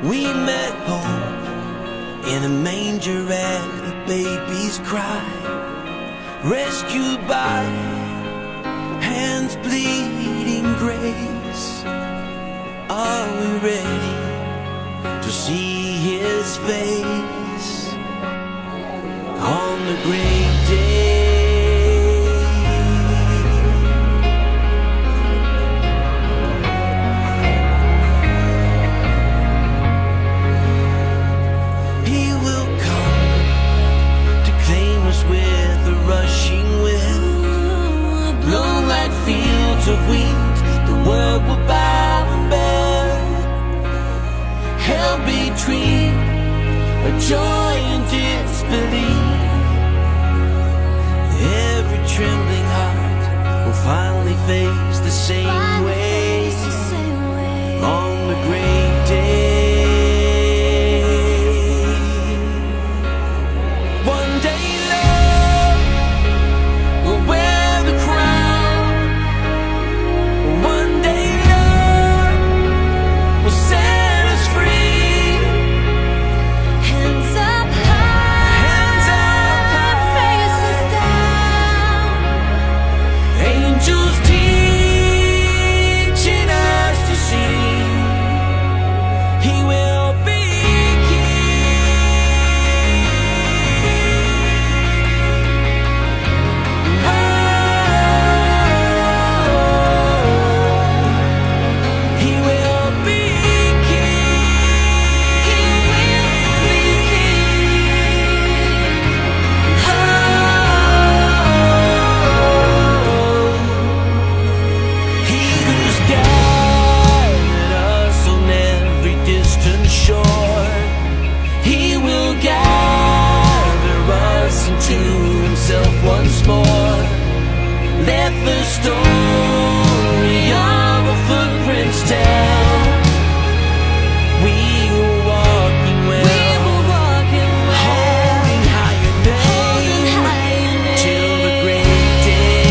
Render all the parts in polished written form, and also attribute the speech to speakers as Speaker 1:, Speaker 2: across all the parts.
Speaker 1: We met home in a manger at a baby's cry, rescued by hands bleeding grace. Are we ready to see his face on the great day? He will come to claim us with a rushing wind, blow like fields of wheat. The world will bow and bend. Hell between a joy and disbelief. Every trembling heart will finally face the same way on the great day. One day love will wear the crown. One day love will set us free.
Speaker 2: Hands up high, faces down.
Speaker 1: Angels teaching us to see. He will be king. Oh, he will be He who's guided us on every distant shore, he will gather us into himself once more. Let the story of our footprints tell. We were walking well, holding higher name till the great day.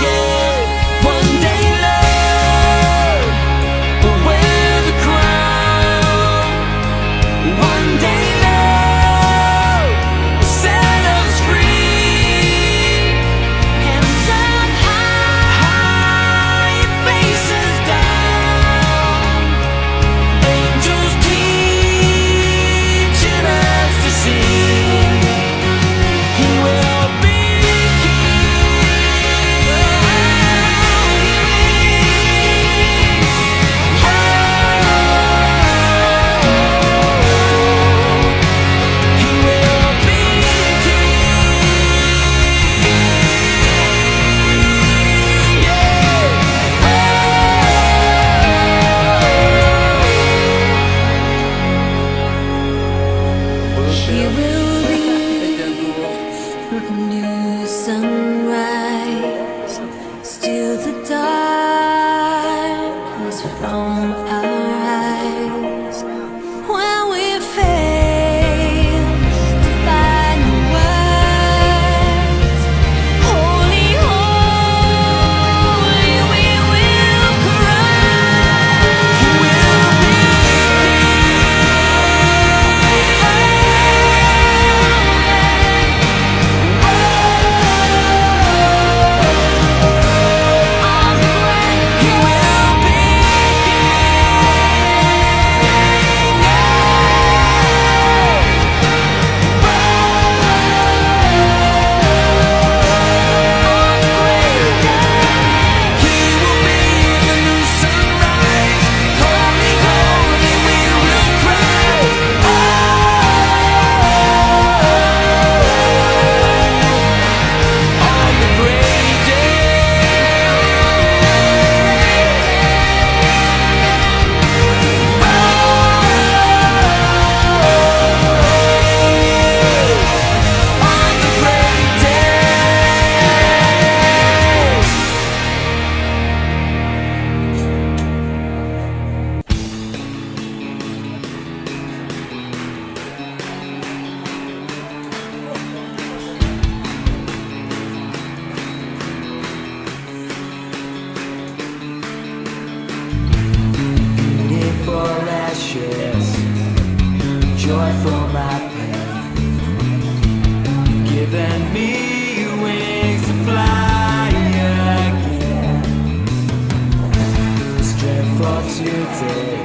Speaker 1: Yeah. One day love will wear the crown. One day love will set us free.
Speaker 2: Hands up
Speaker 1: High faces down. Angels teaching us to sing. He will be He will be
Speaker 2: Here will be a new sunrise. Still the darkness from our eyes. When we fail to find the words, holy, holy, we will cry.
Speaker 1: He will be
Speaker 2: Holy,
Speaker 1: joy for my pain. You've given me wings to fly again. Strength for today,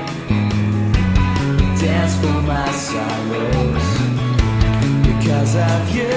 Speaker 1: dance for my sorrows. Because of you